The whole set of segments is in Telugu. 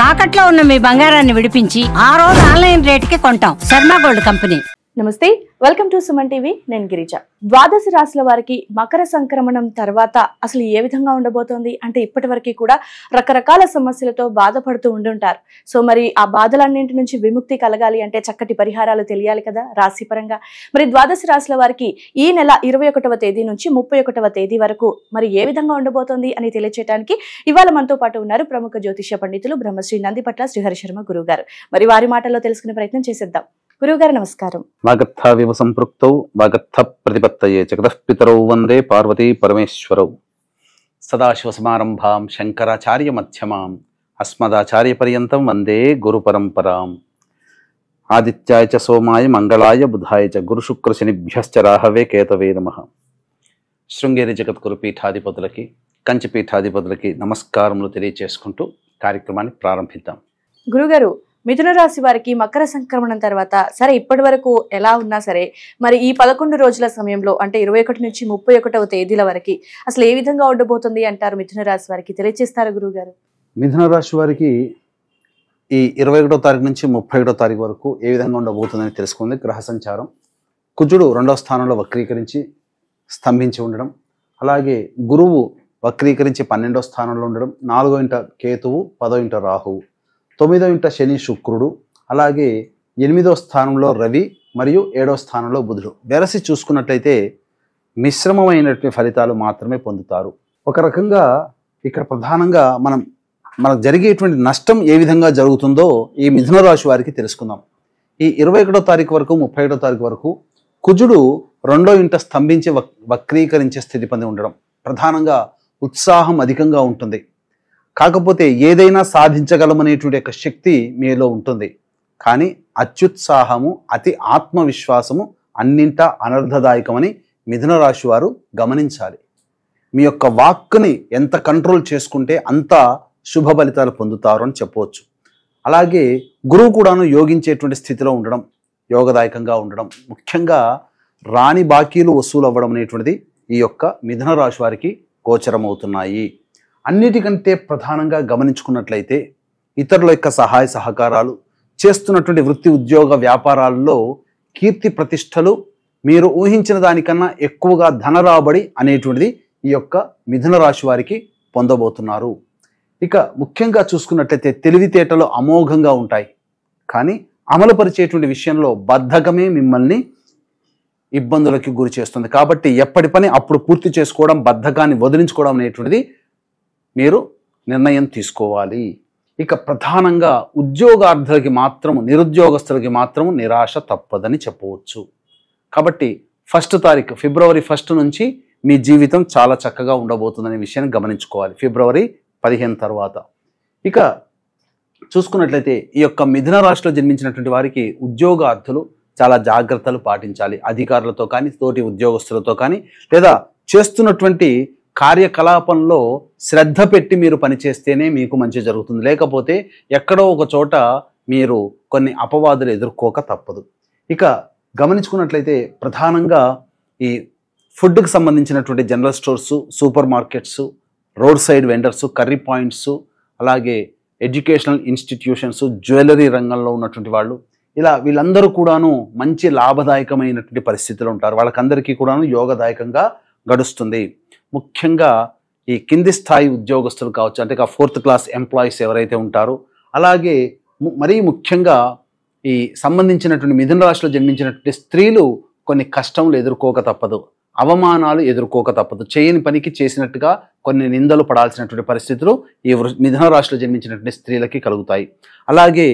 తాకట్లో ఉన్న మీ బంగారాన్ని విడిపించి ఆ రోజు ఆన్లైన్ రేటుకి కొంటాం. Sharma gold company. నమస్తే, వెల్కమ్ టు సుమన్ టీవీ. నేను గిరిజ. ద్వాదశ రాశుల వారికి మకర సంక్రమణం తర్వాత అసలు ఏ విధంగా ఉండబోతోంది అంటే ఇప్పటి వరకు కూడా రకరకాల సమస్యలతో బాధపడుతూ ఉండుంటారు. సో మరి ఆ బాధలన్నింటి నుంచి విముక్తి కలగాలి అంటే చక్కటి పరిహారాలు తెలియాలి కదా రాశిపరంగా. మరి ద్వాదశ రాశుల వారికి ఈ నెల 21వ తేదీ నుంచి 31వ తేదీ వరకు మరి ఏ విధంగా ఉండబోతోంది అని తెలియచేయడానికి ఇవాళ మనతో పాటు ఉన్నారు ప్రముఖ జ్యోతిష్య పండితులు బ్రహ్మశ్రీ నందిపట్ల శ్రీహరి శర్మ గురువు గారు. మరి వారి మాటల్లో తెలుసుకునే ప్రయత్నం చేసేద్దాం. గురువుగారు నమస్కారం. వాగర్థావివ సంపృక్తౌ వాగర్థ ప్రతిపత్తయే జగతః పితరౌ వందే పార్వతీ పరమేశ్వరౌ. సదాశివసమారంభాం శంకరాచార్య మధ్యమాం అస్మదాచార్య పర్యంతం వందే గురు పరంపరాం. ఆదిత్యాయ చ సోమాయ మంగళాయ బుధాయ చ గురు శుక్ర శనిభ్యశ్చ రాహవే కేతవే నమః. శృంగేరి జగద్గురు పీఠాధిపతులకి కంచి పీఠాధిపతులకి నమస్కారములు తెలియచేసుకుంటూ కార్యక్రమాన్ని ప్రారంభిద్దాం. గురుగారు, మిథున రాశి వారికి మకర సంక్రమణం తర్వాత సరే ఇప్పటి వరకు ఎలా ఉన్నా సరే మరి ఈ 11 రోజుల సమయంలో అంటే 21 నుంచి 31వ తేదీల వరకు అసలు ఏ విధంగా ఉండబోతుంది అంటారు? మిథున రాశి వారికి తెలియజేస్తారు గురుగారు. మిథున రాశి వారికి ఈ 21వ తారీఖు నుంచి 31వ తారీఖు వరకు ఏ విధంగా ఉండబోతుందని తెలుసుకుంది. గ్రహ సంచారం కుజుడు 2వ స్థానంలో వక్రీకరించి స్తంభించి ఉండడం, అలాగే గురువు వక్రీకరించి 12వ స్థానంలో ఉండడం, 4వ ఇంట కేతువు, 10వ ఇంట రాహువు, 9వ ఇంట శని శుక్రుడు, అలాగే 8వ స్థానంలో రవి మరియు 7వ స్థానంలో బుధుడు. వెరసి చూసుకున్నట్లయితే మిశ్రమమైనటువంటి ఫలితాలు మాత్రమే పొందుతారు. ఒక రకంగా ఇక్కడ ప్రధానంగా మనకు జరిగేటువంటి నష్టం ఏ విధంగా జరుగుతుందో ఈ మిథున రాశి వారికి తెలుసుకుందాం. ఈ 21వ తారీఖు వరకు 31వ తారీఖు వరకు కుజుడు 2వ ఇంట స్తంభించి వక్రీకరించే స్థితి పొంది ఉండడం, ప్రధానంగా ఉత్సాహం అధికంగా ఉంటుంది. కాకపోతే ఏదైనా సాధించగలమనేటువంటి యొక్క శక్తి మీలో ఉంటుంది. కానీ అత్యుత్సాహము, అతి ఆత్మవిశ్వాసము అన్నింటా అనర్థదాయకమని మిథున రాశి వారు గమనించాలి. మీ యొక్క వాక్కుని ఎంత కంట్రోల్ చేసుకుంటే అంత శుభ ఫలితాలు పొందుతారు అని చెప్పవచ్చు. అలాగే గురువు కూడాను యోగించేటువంటి స్థితిలో ఉండడం, యోగదాయకంగా ఉండడం, ముఖ్యంగా రాని బాకీలు వసూలు అవ్వడం అనేటువంటిది ఈ యొక్క మిథున రాశి వారికి గోచరమవుతున్నాయి. అన్నిటికంటే ప్రధానంగా గమనించుకున్నట్లయితే ఇతరుల యొక్క సహాయ సహకారాలు, చేస్తున్నటువంటి వృత్తి ఉద్యోగ వ్యాపారాల్లో కీర్తి ప్రతిష్టలు, మీరు ఊహించిన దానికన్నా ఎక్కువగా ధనరాబడి అనేటువంటిది ఈ యొక్క మిథున రాశి వారికి పొందబోతున్నారు. ఇక ముఖ్యంగా చూసుకున్నట్లయితే తెలివితేటలు అమోఘంగా ఉంటాయి. కానీ అమలుపరిచేటువంటి విషయంలో బద్ధకమే మిమ్మల్ని ఇబ్బందులకి గురి చేస్తుంది. కాబట్టి ఎప్పటి పని అప్పుడు పూర్తి చేసుకోవడం, బద్ధకాన్ని వదిలించుకోవడం అనేటువంటిది మీరు నిర్ణయం తీసుకోవాలి. ఇక ప్రధానంగా ఉద్యోగార్థులకి మాత్రము, నిరుద్యోగస్తులకి మాత్రము నిరాశ తప్పదని చెప్పవచ్చు. కాబట్టి 1వ తారీఖు ఫిబ్రవరి 1 నుంచి మీ జీవితం చాలా చక్కగా ఉండబోతుందనే విషయాన్ని గమనించుకోవాలి. ఫిబ్రవరి 15 తర్వాత ఇక చూసుకున్నట్లయితే ఈ యొక్క మిథున రాశిలో జన్మించినటువంటి వారికి ఉద్యోగార్థులు చాలా జాగ్రత్తలు పాటించాలి. అధికారులతో కానీ, తోటి ఉద్యోగస్తులతో కానీ, లేదా చేస్తున్నటువంటి కార్యకలాపంలో శ్రద్ధ పెట్టి మీరు పనిచేస్తేనే మీకు మంచి జరుగుతుంది. లేకపోతే ఎక్కడో ఒక చోట మీరు కొన్ని అపవాదులు ఎదుర్కోక తప్పదు. ఇక గమనించుకున్నట్లయితే ప్రధానంగా ఈ ఫుడ్కి సంబంధించినటువంటి general stores, super markets, road side vendors, curry points, అలాగే ఎడ్యుకేషనల్ ఇన్స్టిట్యూషన్స్, జ్యువెలరీ రంగంలో ఉన్నటువంటి వాళ్ళు, ఇలా వీళ్ళందరూ కూడాను మంచి లాభదాయకమైనటువంటి పరిస్థితులు ఉంటారు. వాళ్ళకందరికీ కూడాను యోగదాయకంగా గడుస్తుంది. ముఖ్యంగా ఈ కింది స్థాయి ఉద్యోగస్తులు కావచ్చు, అంటే 4th క్లాస్ ఎంప్లాయీస్ ఎవరైతే ఉంటారో, అలాగే మరీ ముఖ్యంగా ఈ సంబంధించినటువంటి మిథున రాశిలో జన్మించినటువంటి స్త్రీలు కొన్ని కష్టములు ఎదుర్కోక తప్పదు, అవమానాలు ఎదుర్కోక తప్పదు. చేయని పనికి చేసినట్టుగా కొన్ని నిందలు పడాల్సినటువంటి పరిస్థితులు ఈ మిథున రాశిలో జన్మించినటువంటి స్త్రీలకి కలుగుతాయి. అలాగే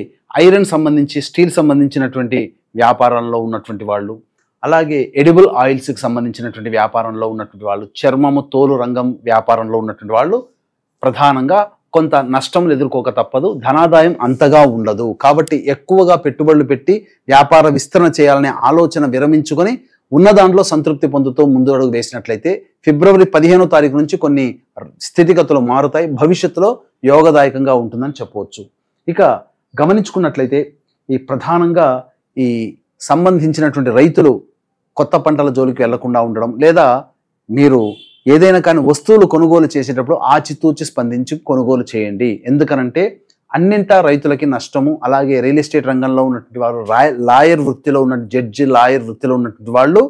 ఐరన్ సంబంధించి, స్టీల్ సంబంధించినటువంటి వ్యాపారంలో ఉన్నటువంటి వాళ్ళు, అలాగే ఎడిబుల్ ఆయిల్స్కి సంబంధించినటువంటి వ్యాపారంలో ఉన్నటువంటి వాళ్ళు, చర్మము తోలు రంగం వ్యాపారంలో ఉన్నటువంటి వాళ్ళు ప్రధానంగా కొంత నష్టములు ఎదుర్కోక తప్పదు. ధనాదాయం అంతగా ఉండదు. కాబట్టి ఎక్కువగా పెట్టుబడులు పెట్టి వ్యాపార విస్తరణ చేయాలనే ఆలోచన విరమించుకొని ఉన్న దాంట్లో సంతృప్తి పొందుతూ ముందు అడుగు వేసినట్లయితే ఫిబ్రవరి 15వ తారీఖు నుంచి కొన్ని స్థితిగతులు మారుతాయి. భవిష్యత్తులో యోగదాయకంగా ఉంటుందని చెప్పవచ్చు. ఇక గమనించుకున్నట్లయితే ఈ ప్రధానంగా ఈ సంబంధించినటువంటి రైతులు కొత్త పంటల జోలికి వెళ్లకుండా ఉండడం, లేదా మీరు ఏదైనా కానీ వస్తువులు కొనుగోలు చేసేటప్పుడు ఆచితూచి స్పందించి కొనుగోలు చేయండి. ఎందుకనంటే అన్నింటా రైతులకి నష్టము. అలాగే రియల్ ఎస్టేట్ రంగంలో ఉన్నటువంటి వారు, లాయర్ వృత్తిలో ఉన్న జడ్జి, లాయర్ వృత్తిలో ఉన్నటువంటి వాళ్ళు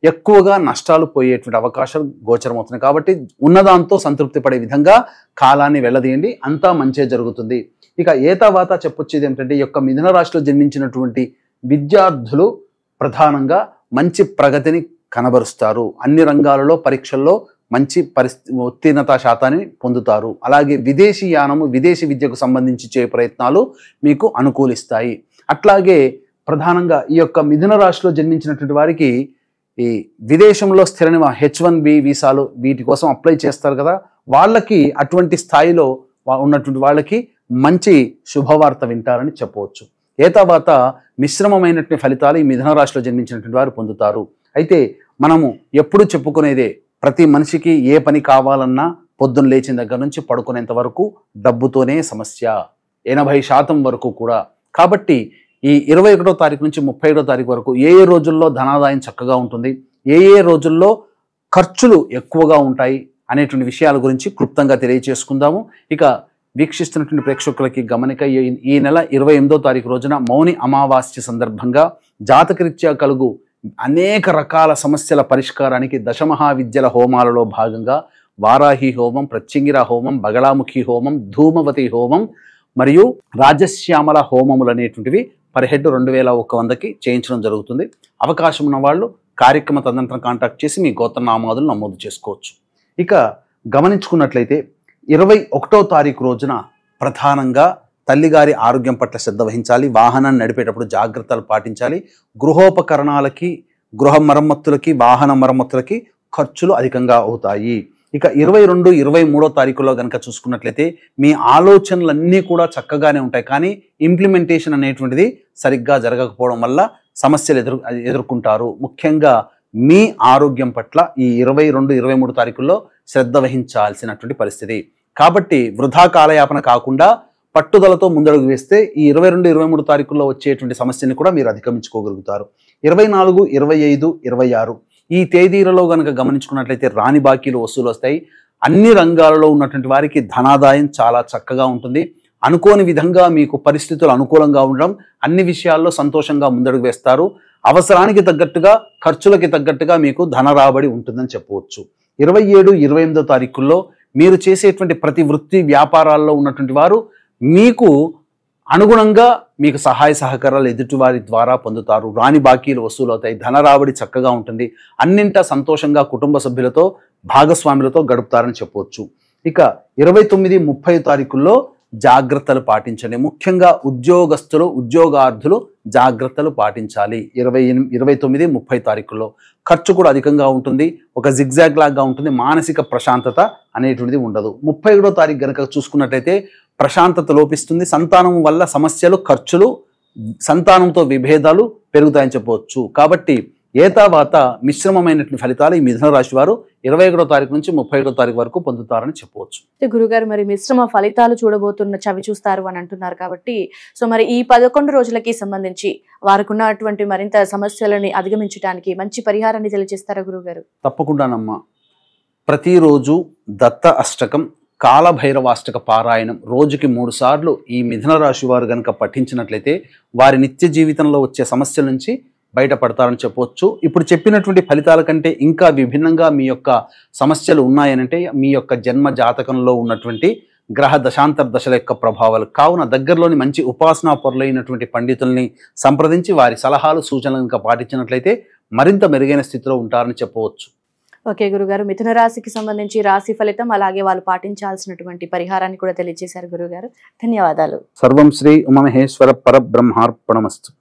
ఎక్కువగా నష్టాలు పోయేటువంటి అవకాశాలు గోచరమవుతున్నాయి. కాబట్టి ఉన్నదాంతో సంతృప్తి పడే విధంగా కాలాన్ని వెళ్ళదీయండి, అంతా మంచే జరుగుతుంది. ఇక ఏతావాత చెప్పొచ్చేది ఏమిటంటే, ఈ యొక్క మిథున రాశిలో జన్మించినటువంటి విద్యార్థులు ప్రధానంగా మంచి ప్రగతిని కనబరుస్తారు. అన్ని రంగాలలో పరీక్షల్లో మంచి ఉత్తీర్ణతా శాతాన్ని పొందుతారు. అలాగే విదేశీ యానము, విదేశీ విద్యకు సంబంధించి చేయ ప్రయత్నాలు మీకు అనుకూలిస్తాయి. అట్లాగే ప్రధానంగా ఈ యొక్క మిథున రాశిలో జన్మించినటువంటి వారికి ఈ విదేశంలో స్థిర H1B వీసాలు వీటి కోసం అప్లై చేస్తారు కదా, వాళ్ళకి అటువంటి స్థాయిలో ఉన్నటువంటి వాళ్ళకి మంచి శుభవార్త వింటారని చెప్పవచ్చు. తర్వాత మిశ్రమమైనటువంటి ఫలితాలు ఈ మిథున రాశిలో జన్మించినటువంటి వారు పొందుతారు. అయితే మనము ఎప్పుడు చెప్పుకునేదే, ప్రతి మనిషికి ఏ పని కావాలన్నా పొద్దున్న లేచిన దగ్గర నుంచి పడుకునేంత వరకు డబ్బుతోనే సమస్య, 80% వరకు కూడా. కాబట్టి ఈ 21వ తారీఖు నుంచి 31వ తారీఖు వరకు ఏ రోజుల్లో ధనాదాయం చక్కగా ఉంటుంది, ఏ రోజుల్లో ఖర్చులు ఎక్కువగా ఉంటాయి అనేటువంటి విషయాల గురించి క్లుప్తంగా తెలియజేసుకుందాము. ఇక వీక్షిస్తున్నటువంటి ప్రేక్షకులకి గమనిక, ఈ నెల 28వ తారీఖు రోజున మౌని అమావాస్య సందర్భంగా జాతకరీత్యా కలుగు అనేక రకాల సమస్యల పరిష్కారానికి దశమహావిద్యల హోమాలలో భాగంగా వారాహి హోమం, ప్రత్యంగిర హోమం, బగళాముఖి హోమం, ధూమవతి హోమం మరియు రాజశ్యామల హోమములు అనేటువంటివి పర్ హెడ్ 2100కి చేయించడం జరుగుతుంది. అవకాశం ఉన్న వాళ్ళు కార్యక్రమ తదనంతరం కాంటాక్ట్ చేసి మీ గోత్రనామాదులు నమోదు చేసుకోవచ్చు. ఇక గమనించుకున్నట్లయితే 21వ తారీఖు రోజున ప్రధానంగా తల్లిగారి ఆరోగ్యం పట్ల శ్రద్ధ వహించాలి. వాహనాన్ని నడిపేటప్పుడు జాగ్రత్తలు పాటించాలి. గృహోపకరణాలకి, గృహ మరమ్మతులకి, వాహన మరమ్మతులకి ఖర్చులు అధికంగా అవుతాయి. ఇక 22, 23వ తారీఖులో కనుక చూసుకున్నట్లయితే మీ ఆలోచనలన్నీ కూడా చక్కగానే ఉంటాయి, కానీ ఇంప్లిమెంటేషన్ అనేటువంటిది సరిగ్గా జరగకపోవడం వల్ల సమస్యలు ఎదుర్కొంటారు. ముఖ్యంగా మీ ఆరోగ్యం పట్ల ఈ 22, 23 తారీఖుల్లో శ్రద్ధ వహించాల్సినటువంటి పరిస్థితి. కాబట్టి వృధా కాలయాపన కాకుండా పట్టుదలతో ముందడుగు వేస్తే ఈ 22, 23 తారీఖుల్లో వచ్చేటువంటి సమస్యని కూడా మీరు అధిగమించుకోగలుగుతారు. 24, 25, 26 ఈ తేదీలలో కనుక గమనించుకున్నట్లయితే రాని బాకీలు వసూలు వస్తాయి. అన్ని రంగాలలో ఉన్నటువంటి వారికి ధనాదాయం చాలా చక్కగా ఉంటుంది. అనుకోని విధంగా మీకు పరిస్థితులు అనుకూలంగా ఉండడం, అన్ని విషయాల్లో సంతోషంగా ముందడుగు వేస్తారు. అవసరానికి తగ్గట్టుగా, ఖర్చులకి తగ్గట్టుగా మీకు ధన రాబడి ఉంటుందని చెప్పవచ్చు. 27, 28వ తారీఖుల్లో మీరు చేసేటువంటి ప్రతి వృత్తి వ్యాపారాల్లో ఉన్నటువంటి వారు మీకు అనుగుణంగా మీకు సహాయ సహకారాలు ఎదుటివారి ద్వారా పొందుతారు. రాని బాకీలు వసూలు అవుతాయి. ధన రాబడి చక్కగా ఉంటుంది. అన్నింటా సంతోషంగా కుటుంబ సభ్యులతో, భాగస్వాములతో గడుపుతారని చెప్పవచ్చు. ఇక 29, 30 తారీఖుల్లో జాగ్రత్తలు పాటించండి. ముఖ్యంగా ఉద్యోగస్తులు, ఉద్యోగార్థులు జాగ్రత్తలు పాటించాలి. 29, 30 తారీఖుల్లో ఖర్చు కూడా అధికంగా ఉంటుంది. ఒక జిగ్జాగ్ లాగా ఉంటుంది. మానసిక ప్రశాంతత అనేటువంటిది ఉండదు. 31వ తారీఖు కనుక చూసుకున్నట్లయితే ప్రశాంతత లోపిస్తుంది. సంతానం వల్ల సమస్యలు, ఖర్చులు, సంతానంతో విభేదాలు పెరుగుతాయని చెప్పవచ్చు. కాబట్టి ఏతావాత మిశ్రమమైనటువంటి ఫలితాలు ఈ మిథున రాశి వారు 21వ తారీఖు నుంచి 31వ తారీఖు వరకు పొందుతారని చెప్పవచ్చు. గురుగారు, మరి మిశ్రమ ఫలితాలు చవి చూస్తారు అని అంటున్నారు కాబట్టి, సో మరి ఈ 11 రోజులకి సంబంధించి వారికి ఉన్నటువంటి మరింత సమస్యలని అధిగమించడానికి మంచి పరిహారాన్ని తెలియజేస్తారా గురుగారు? తప్పకుండానమ్మా. ప్రతిరోజు దత్త అష్టకం, కాలభైరవాష్టక పారాయణం రోజుకి 3 సార్లు ఈ మిథున రాశి వారు కనుక పఠించినట్లయితే వారి నిత్య జీవితంలో వచ్చే సమస్యల నుంచి బయటపడతారని చెప్పవచ్చు. ఇప్పుడు చెప్పినటువంటి ఫలితాల కంటే ఇంకా విభిన్నంగా మీ యొక్క సమస్యలు ఉన్నాయనంటే మీ యొక్క జన్మ జాతకంలో ఉన్నటువంటి గ్రహ దశాంతర దశల యొక్క ప్రభావాలు. కావున దగ్గరలోని మంచి ఉపాసనా పరులైనటువంటి పండితుల్ని సంప్రదించి వారి సలహాలు, సూచనలు కనుక పాటించినట్లయితే మరింత మెరుగైన స్థితిలో ఉంటారని చెప్పవచ్చు. ఓకే గురుగారు, మిథున రాశికి సంబంధించి రాశి ఫలితం, అలాగే వాళ్ళు పాటించాల్సినటువంటి పరిహారాన్ని కూడా తెలియజేశారు గురుగారు. ధన్యవాదాలు. సర్వం శ్రీ ఉమామహేశ్వర పరబ్రహ్మార్పణమస్తు.